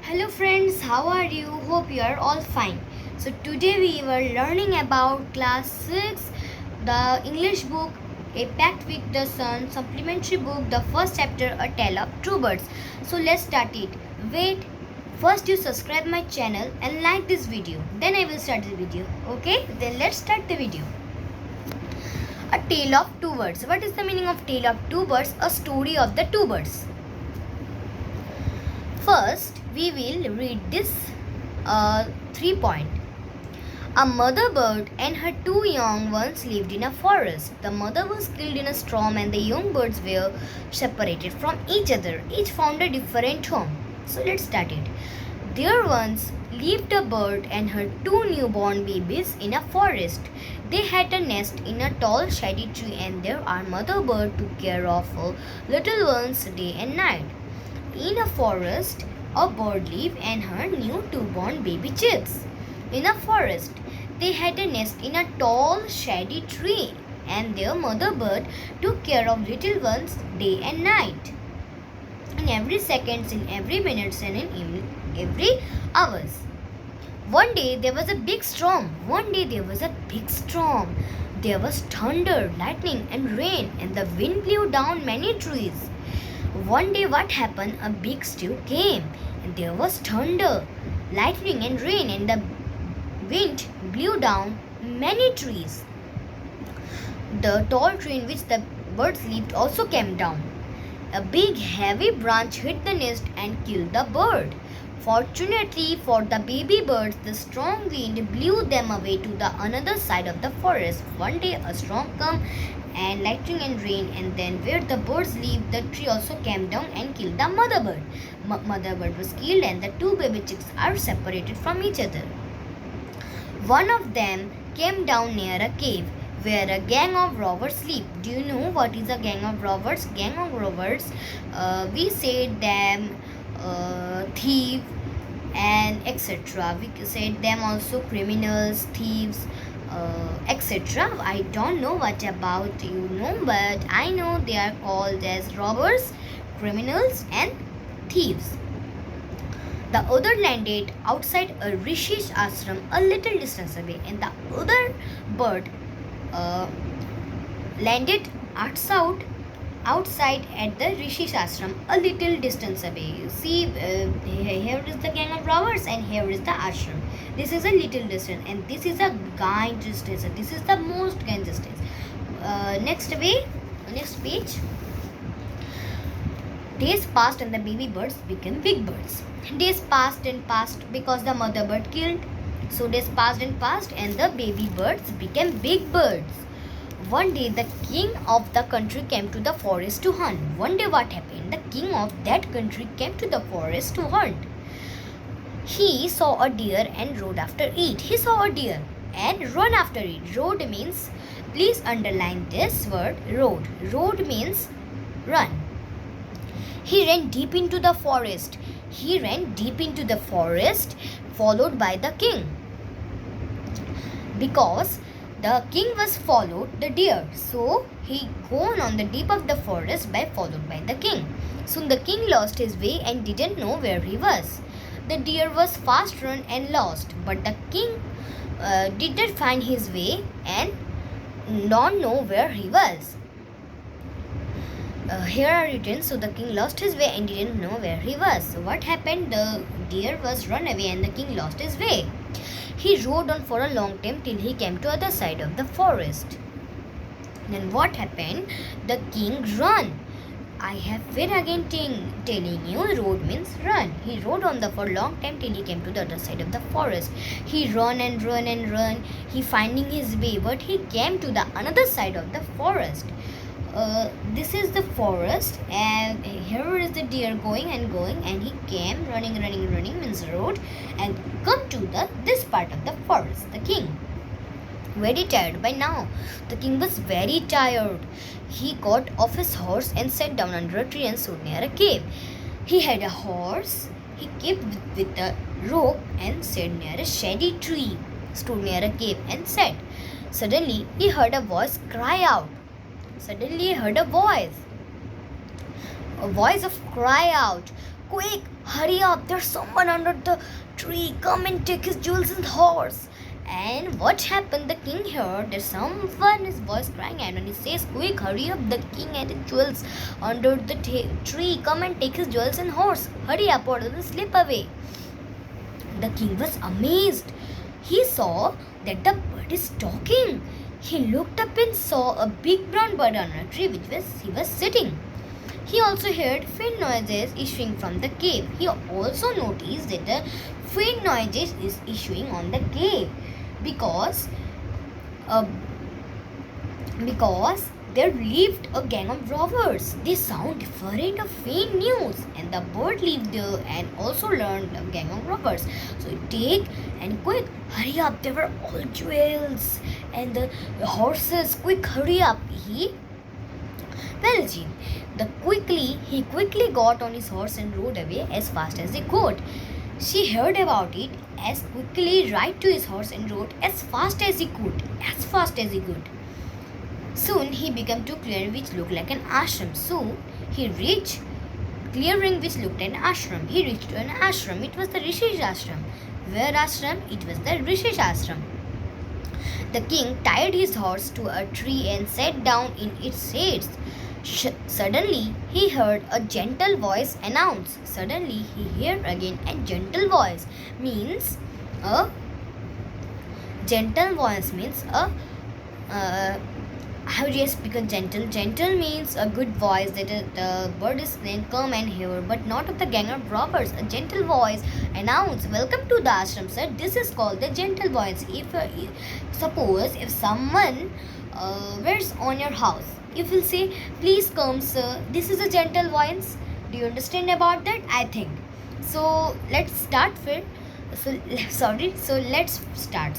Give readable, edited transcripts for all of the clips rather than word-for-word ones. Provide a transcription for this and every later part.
Hello friends, how are you? Hope you are all fine. So today we were learning about class 6, the English book A Pact with the Sun, supplementary book, the first chapter, A Tale of Two Birds. So let's start it. Wait, first you subscribe my channel and like this video. Then I will start the video. Okay? Then let's start the video. A Tale of Two Birds. What is the meaning of Tale of Two Birds? A story of the two birds. First, we will read this 3 point. A mother bird and her two young ones lived in a forest. The mother was killed in a storm and the young birds were separated from each other. Each found a different home. So let's start it. There once lived a bird and her two newborn babies in a forest. They had a nest in a tall shady tree and their mother bird took care of her little ones day and night. In a forest, a bird lived and her new two-born baby chicks. In a forest, they had a nest in a tall, shady tree, and their mother bird took care of little ones day and night. In every seconds, in every minutes, and in every hours. One day there was a big storm. There was thunder, lightning, and rain, and the wind blew down many trees. One day what happened? A big storm came and there was thunder, lightning and rain and the wind blew down many trees. The tall tree in which the birds lived also came down. A big heavy branch hit the nest and killed the bird. Fortunately for the baby birds, the strong wind blew them away to the another side of the forest. One day a storm came and lightning and rain, and then where the birds lived, the tree also came down and killed the mother bird. Mother bird was killed and the two baby chicks are separated from each other. One of them came down near a cave where a gang of robbers sleep. Do you know what is a gang of robbers? Gang of robbers, we said them thief and etc. We said them also criminals, thieves, etc. I don't know what about but I know they are called as robbers, criminals, and thieves. The other landed outside a Rishi's ashram a little distance away, and the other bird landed outside at the Rishi's ashram a little distance away. You see, here is the gang of robbers and here is the ashram. This is a little distance and this is a kind distance. This is the most kind distance. Next page. Days passed and the baby birds became big birds. Days passed and passed because the mother bird killed. So days passed and passed and the baby birds became big birds. One day the king of the country came to the forest to hunt. One day what happened? The king of that country came to the forest to hunt. He saw a deer and rode after it. He saw a deer and ran after it. Rode means, please underline this word, rode. Rode means run. He ran deep into the forest. Followed by the king. Because the king was followed the deer, so he gone on the deep of the forest followed by the king. Soon the king lost his way and didn't know where he was. The deer was fast run and lost, but the king didn't find his way and don't know where he was. Here are written, so the king lost his way and didn't know where he was. So what happened? The deer was run away and the king lost his way. He rode on for a long time till he came to other side of the forest. Then what happened? The king ran. I have been again telling you, rode means run. He rode on for a long time till he came to the other side of the forest. He run and run and run. He finding his way, but he came to the another side of the forest. This is the forest and here is the deer going and he came running means road and come to this part of the forest. The king very tired by now. The king was very tired. He got off his horse and sat down under a tree and stood near a cave. He had a horse. He kept with a rope and sat near a shady tree, stood near a cave and sat. Suddenly he heard a voice cry out. A voice of cry out, Quick, hurry up, there's someone under the tree. Come and take his jewels and horse. And what happened? The king heard that someone is voice crying out, and he says, quick, hurry up, the king and his jewels under the tree. Come and take his jewels and horse. Hurry up or they will slip away. The king was amazed. He saw that the bird is talking. He looked up and saw a big brown bird on a tree he was sitting. He also heard faint noises issuing from the cave. He also noticed that the faint noises is issuing on the cave because there lived a gang of robbers. They sound different of faint news, and the bird lived there and also learned a gang of robbers. So take and quick, hurry up! There were all jewels and the horses. Quick, hurry up! He quickly got on his horse and rode away as fast as he could. She heard about it as quickly right to his horse and rode as fast as he could. Soon he became to clearing which looked like an ashram. Soon he reached clearing which looked like an ashram. He reached to an ashram. It was the Rishi's ashram. Where ashram? It was the Rishi's ashram. The king tied his horse to a tree and sat down in its shades. Suddenly he heard a gentle voice announce. Suddenly he heard again a gentle voice means a how do you speak a gentle? Gentle means a good voice that the bird is saying, come and hear, but not of the gang of robbers. A gentle voice announced, welcome to the ashram, sir. This is called the gentle voice. Suppose if someone wears on your house, you will say, please come, sir. This is a gentle voice. Do you understand about that? I think. So let's start. Let's start.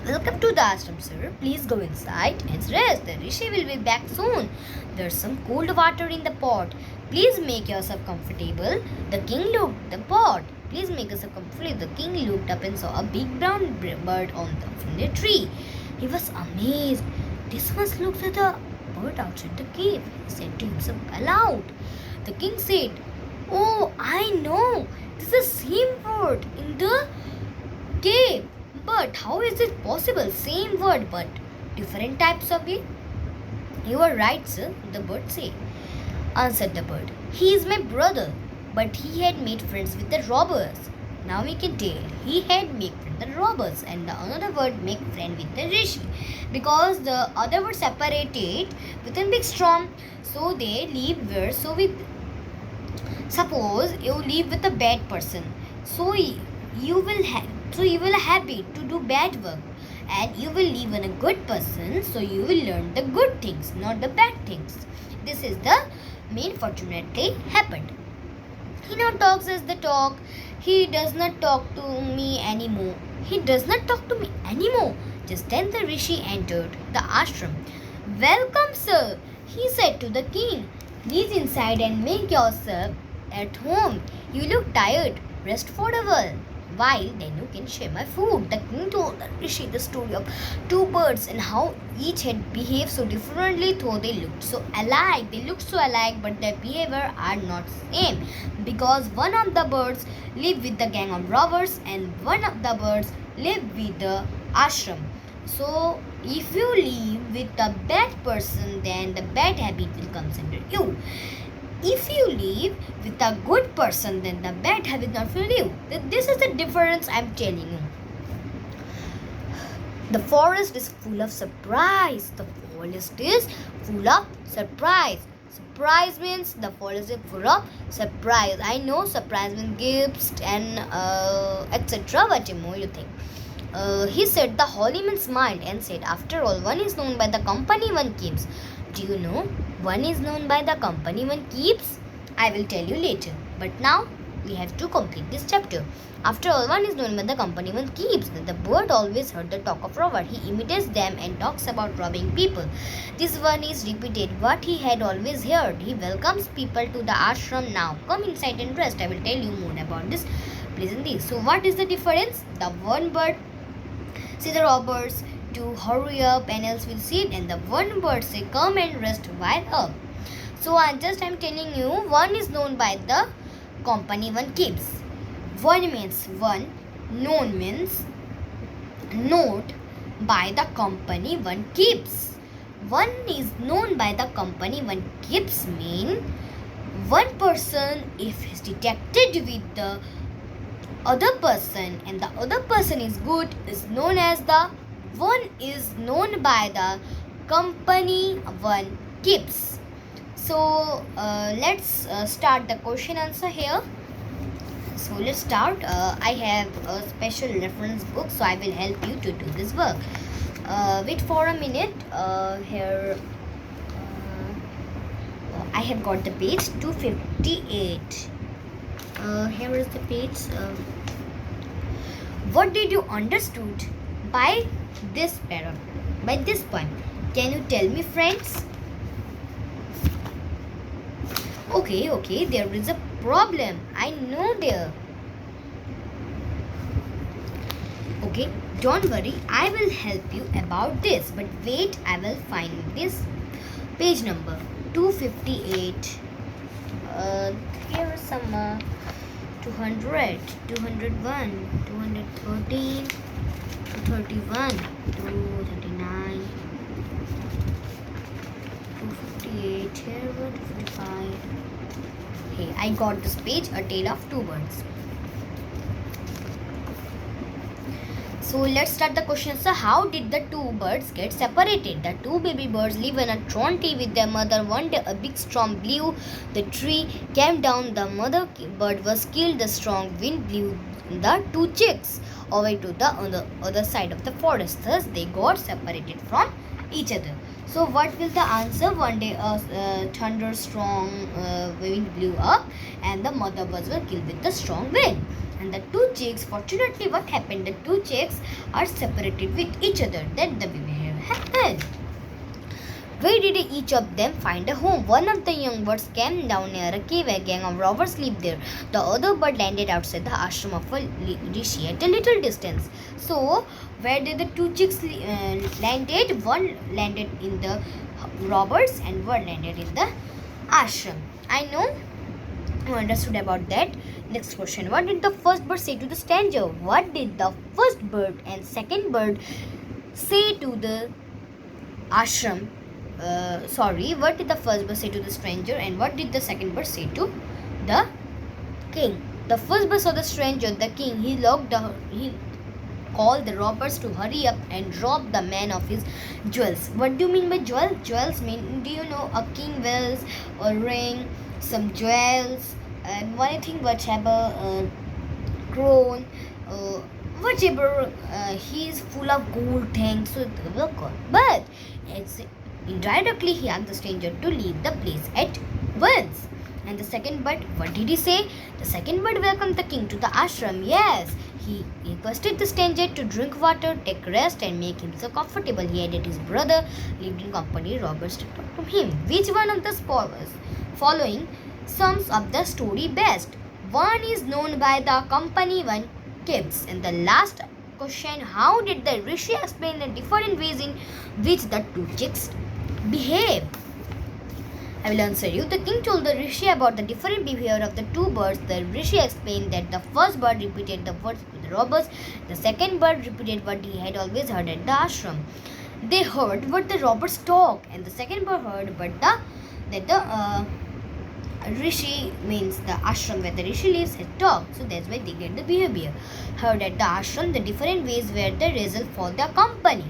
Welcome to the ashram, sir. Please go inside and rest. The rishi will be back soon. There's some cold water in the pot. Please make yourself comfortable. The king looked at the pot. Please make yourself comfortable. The king looked up and saw a big brown bird from the tree. He was amazed. This must look at the bird outside the cave. He said to himself aloud. The king said, oh, I know. This is the same bird in the cave. But how is it possible? Same word but different types of it? You are right, sir, the bird said. Answered the bird. He is my brother, but he had made friends with the robbers. Now we can tell he had made friends with the robbers, and the another word make friend with the rishi, because the other were separated within big storm. So they live where? So we suppose you live with a bad person. So you will habit to do bad work, and you will live in a good person, so you will learn the good things, not the bad things. This is the main fortunately happened. He now talks as the talk. He does not talk to me anymore. Just then the rishi entered the ashram. Welcome, sir, he said to the king. Please inside and make yourself at home. You look tired. Rest for a while, then you can share my food. The king told the rishi the story of two birds and how each had behaved so differently, though they looked so alike. But their behavior are not same, because one of the birds lived with the gang of robbers and one of the birds lived with the ashram. So if you live with a bad person, then the bad habit will come under you. If you live with a good person, then the bad habit not will you. This is the difference I am telling you. The forest is full of surprise. Surprise means the forest is full of surprise. I know surprise means gifts and etc. What more you think? He said the holy man smiled and said, after all, one is known by the company one keeps. Do you know one is known by the company one keeps? I will tell you later. But now we have to complete this chapter. After all, one is known by the company one keeps. The bird always heard the talk of robber. He imitates them and talks about robbing people. This one is repeated what he had always heard. He welcomes people to the ashram now. Come inside and rest. I will tell you more about this. Listen this. So what is the difference? The one bird see the robbers to hurry up and else will see it, and the one bird say come and rest while up. So I'm telling you, one is known by the company one keeps. One means one, known means note by the company one keeps. One is known by the company one keeps mean one person, if he's detected with the other person and the other person is good, is known as the one is known by the company one keeps. So let's start the question answer here. So let's start. I have a special reference book, so I will help you to do this work. Wait for a minute. Here I have got the page 258. Here is the page. What did you understood by this paragraph? By this point, can you tell me, friends? Okay, there is a problem. I know there. Okay, don't worry. I will help you about this. But wait, I will find this page number 258. Here is some 200, 201, 213, 231, 239, 258, here 255. Hey, I got this page, A Tale of Two Birds. So let's start the question. So how did the two birds get separated? The two baby birds live in a thorn tree with their mother. One day a big storm blew. The tree came down. The mother bird was killed. The strong wind blew the two chicks away to the other side of the forest. Thus they got separated from each other. So what will the answer? One day a thunderstorm wind blew up and the mother birds were killed with the strong wind. And the two chicks, fortunately what happened? The two chicks are separated with each other. That the behavior happened. Where did each of them find a home? One of the young birds came down near a cave. A gang of robbers lived there. The other bird landed outside the ashram of a rishi at a little distance. So, where did the two chicks landed? One landed in the robbers and one landed in the ashram. I know you understood about that. Next question. What did the first bird say to the stranger? What did the first bird and second bird say to the ashram? What did the first bird say to the stranger and what did the second bird say to the king? The first bird saw the stranger, the king. He called the robbers to hurry up and rob the man of his jewels. What do you mean by jewels? Jewels mean, do you know, a king wears a ring, some jewels, and one thing whatever crown, whatever he is full of gold things. So but it's indirectly he asked the stranger to leave the place at once. And the second bird, what did he say? The second bird welcomed the king to the ashram. Yes, he requested the stranger to drink water, take rest, and make himself comfortable. He added his brother lived in company robbers to talk to him. Which one of the following sums up the story best? One is known by the company one keeps. And the last question, how did the rishi explain the different ways in which the two chicks behave? I will answer you. The king told the rishi about the different behavior of the two birds. The rishi explained that the first bird repeated the words to the robbers. The second bird repeated what he had always heard at the ashram. They heard what the robbers talk, and the second bird heard what the rishi means the ashram where the rishi lives had talked. So that's why they get the behavior. Heard at the ashram the different ways where the result for the company.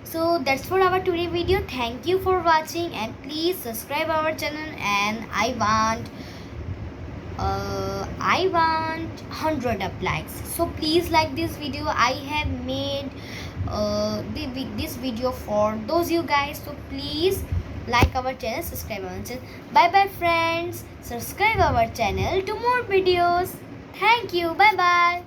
So that's for our today video. Thank you for watching and please subscribe our channel, and I want 100 up likes. So please like this video. I have made this video for those you guys. So please like our channel, subscribe our channel. Bye bye friends. Subscribe our channel to more videos. Thank you. Bye bye.